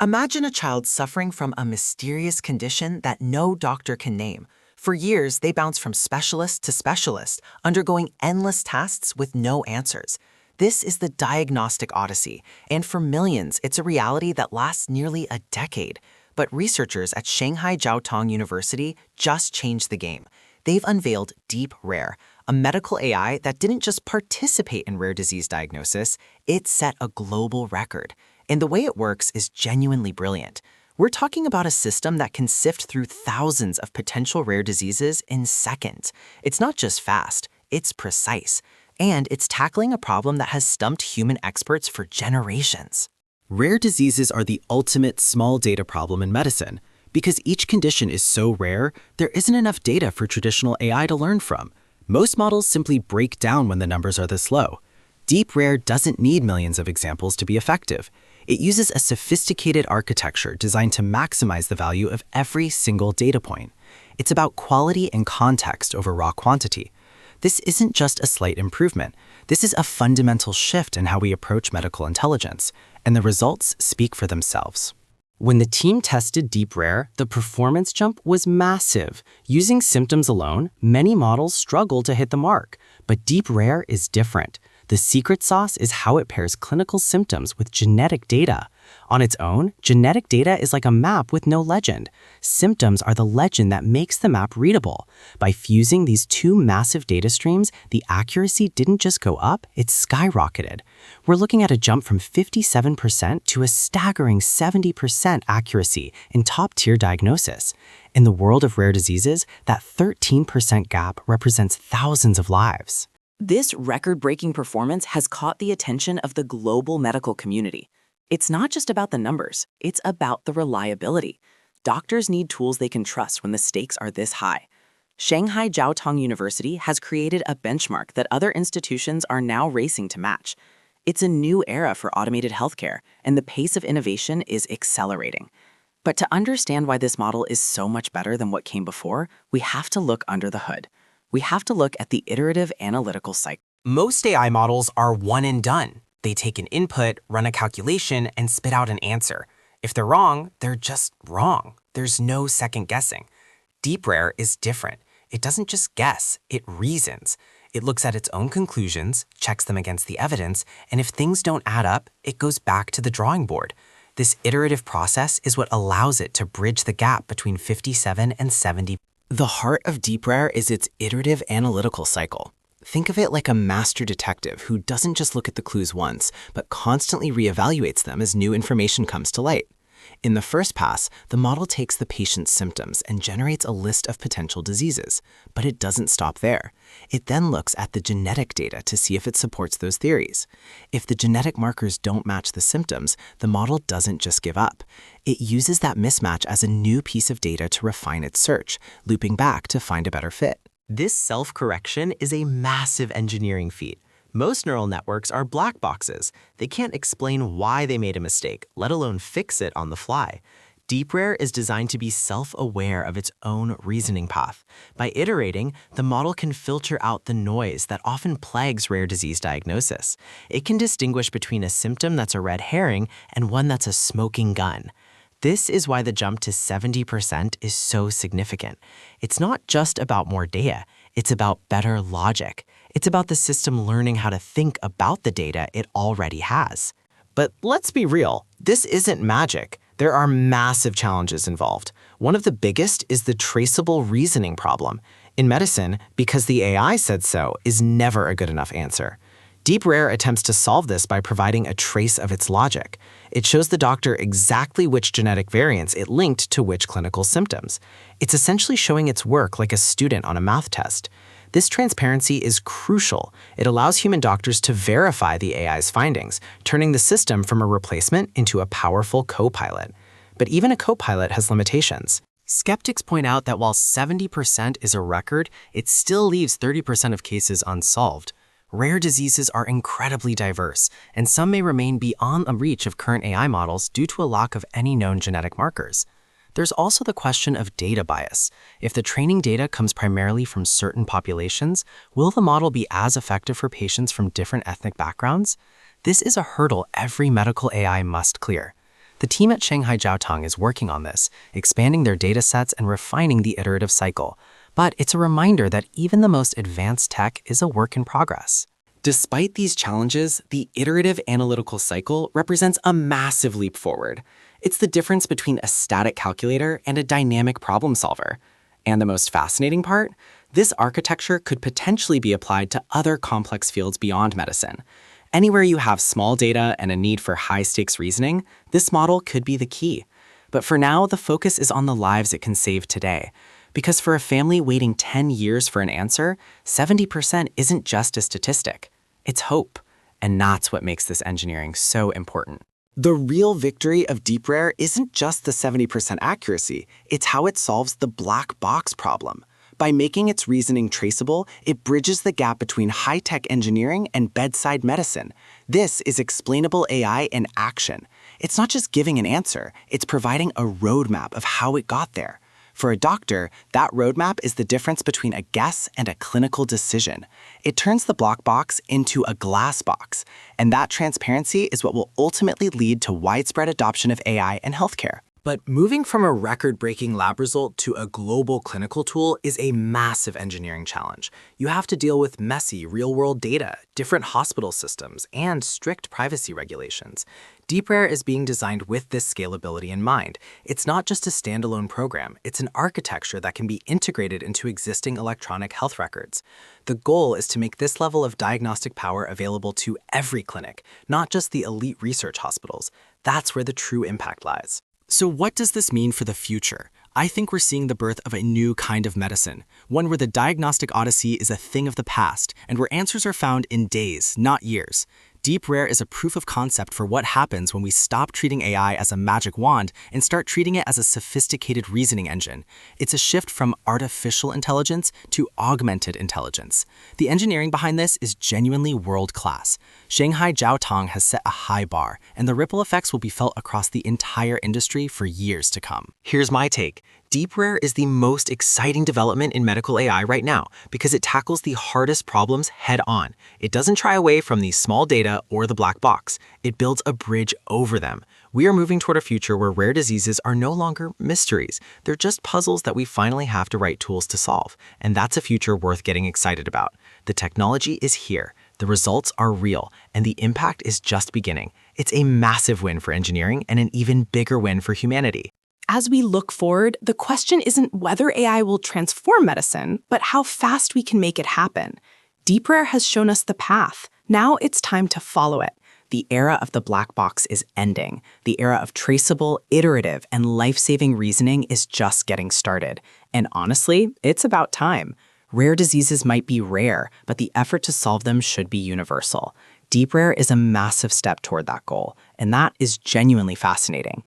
Imagine a child suffering from a mysterious condition that no doctor can name. For years, they bounce from specialist to specialist, undergoing endless tests with no answers. This is the diagnostic odyssey, and for millions, it's a reality that lasts nearly a decade. But researchers at Shanghai Jiaotong University just changed the game. They've unveiled Deep Rare, a medical AI that didn't just participate in rare disease diagnosis, it set a global record. And the way it works is genuinely brilliant. We're talking about a system that can sift through thousands of potential rare diseases in seconds. It's not just fast, it's precise. And it's tackling a problem that has stumped human experts for generations. Rare diseases are the ultimate small data problem in medicine. Because each condition is so rare, there isn't enough data for traditional AI to learn from. Most models simply break down when the numbers are this low. Deep Rare doesn't need millions of examples to be effective. It uses a sophisticated architecture designed to maximize the value of every single data point. It's about quality and context over raw quantity. This isn't just a slight improvement. This is a fundamental shift in how we approach medical intelligence, and the results speak for themselves. When the team tested Deep Rare, the performance jump was massive. Using symptoms alone, many models struggle to hit the mark, but Deep Rare is different. The secret sauce is how it pairs clinical symptoms with genetic data. On its own, genetic data is like a map with no legend. Symptoms are the legend that makes the map readable. By fusing these two massive data streams, the accuracy didn't just go up, it skyrocketed. We're looking at a jump from 57% to a staggering 70% accuracy in top-tier diagnosis. In the world of rare diseases, that 13% gap represents thousands of lives. This record-breaking performance has caught the attention of the global medical community. It's not just about the numbers, it's about the reliability. Doctors need tools they can trust when the stakes are this high. Shanghai Jiaotong University has created a benchmark that other institutions are now racing to match. It's a new era for automated healthcare, and the pace of innovation is accelerating. But to understand why this model is so much better than what came before, we have to look under the hood. We have to look at the iterative analytical cycle. Most AI models are one and done. They take an input, run a calculation, and spit out an answer. If they're wrong, they're just wrong. There's no second guessing. Deep Rare is different. It doesn't just guess, it reasons. It looks at its own conclusions, checks them against the evidence, and if things don't add up, it goes back to the drawing board. This iterative process is what allows it to bridge the gap between 57 and 70. The heart of Deep Rare is its iterative analytical cycle. Think of it like a master detective who doesn't just look at the clues once, but constantly reevaluates them as new information comes to light. In the first pass, the model takes the patient's symptoms and generates a list of potential diseases, but it doesn't stop there. It then looks at the genetic data to see if it supports those theories. If the genetic markers don't match the symptoms, the model doesn't just give up. It uses that mismatch as a new piece of data to refine its search, looping back to find a better fit. This self-correction is a massive engineering feat. Most neural networks are black boxes. They can't explain why they made a mistake, let alone fix it on the fly. Deep Rare is designed to be self-aware of its own reasoning path. By iterating, the model can filter out the noise that often plagues rare disease diagnosis. It can distinguish between a symptom that's a red herring and one that's a smoking gun. This is why the jump to 70% is so significant. It's not just about more data, it's about better logic. It's about the system learning how to think about the data it already has. But let's be real, this isn't magic. There are massive challenges involved. One of the biggest is the traceable reasoning problem. In medicine, because the AI said so is never a good enough answer. Deep Rare attempts to solve this by providing a trace of its logic. It shows the doctor exactly which genetic variants it linked to which clinical symptoms. It's essentially showing its work like a student on a math test. This transparency is crucial. It allows human doctors to verify the AI's findings, turning the system from a replacement into a powerful co-pilot. But even a co-pilot has limitations. Skeptics point out that while 70% is a record, it still leaves 30% of cases unsolved. Rare diseases are incredibly diverse, and some may remain beyond the reach of current AI models due to a lack of any known genetic markers. There's also the question of data bias. If the training data comes primarily from certain populations, will the model be as effective for patients from different ethnic backgrounds? This is a hurdle every medical AI must clear. The team at Shanghai Jiaotong is working on this, expanding their data sets and refining the iterative cycle. But it's a reminder that even the most advanced tech is a work in progress. Despite these challenges, the iterative analytical cycle represents a massive leap forward. It's the difference between a static calculator and a dynamic problem solver. And the most fascinating part? This architecture could potentially be applied to other complex fields beyond medicine. Anywhere you have small data and a need for high-stakes reasoning, this model could be the key. But for now, the focus is on the lives it can save today. Because for a family waiting 10 years for an answer, 70% isn't just a statistic. It's hope. And that's what makes this engineering so important. The real victory of DeepRare isn't just the 70% accuracy, it's how it solves the black box problem. By making its reasoning traceable, it bridges the gap between high-tech engineering and bedside medicine. This is explainable AI in action. It's not just giving an answer, it's providing a roadmap of how it got there. For a doctor, that roadmap is the difference between a guess and a clinical decision. It turns the black box into a glass box, and that transparency is what will ultimately lead to widespread adoption of AI in healthcare. But moving from a record-breaking lab result to a global clinical tool is a massive engineering challenge. You have to deal with messy, real-world data, different hospital systems, and strict privacy regulations. DeepRare is being designed with this scalability in mind. It's not just a standalone program, it's an architecture that can be integrated into existing electronic health records. The goal is to make this level of diagnostic power available to every clinic, not just the elite research hospitals. That's where the true impact lies. So what does this mean for the future? I think we're seeing the birth of a new kind of medicine, one where the diagnostic odyssey is a thing of the past, and where answers are found in days, not years. DeepRare is a proof of concept for what happens when we stop treating AI as a magic wand and start treating it as a sophisticated reasoning engine. It's a shift from artificial intelligence to augmented intelligence. The engineering behind this is genuinely world-class. Shanghai Jiaotong has set a high bar, and the ripple effects will be felt across the entire industry for years to come. Here's my take. DeepRare is the most exciting development in medical AI right now because it tackles the hardest problems head-on. It doesn't shy away from the small data or the black box. It builds a bridge over them. We are moving toward a future where rare diseases are no longer mysteries. They're just puzzles that we finally have to write tools to solve. And that's a future worth getting excited about. The technology is here. The results are real, and the impact is just beginning. It's a massive win for engineering and an even bigger win for humanity. As we look forward, the question isn't whether AI will transform medicine, but how fast we can make it happen. DeepRare has shown us the path. Now it's time to follow it. The era of the black box is ending. The era of traceable, iterative, and life-saving reasoning is just getting started. And honestly, it's about time. Rare diseases might be rare, but the effort to solve them should be universal. DeepRare is a massive step toward that goal, and that is genuinely fascinating.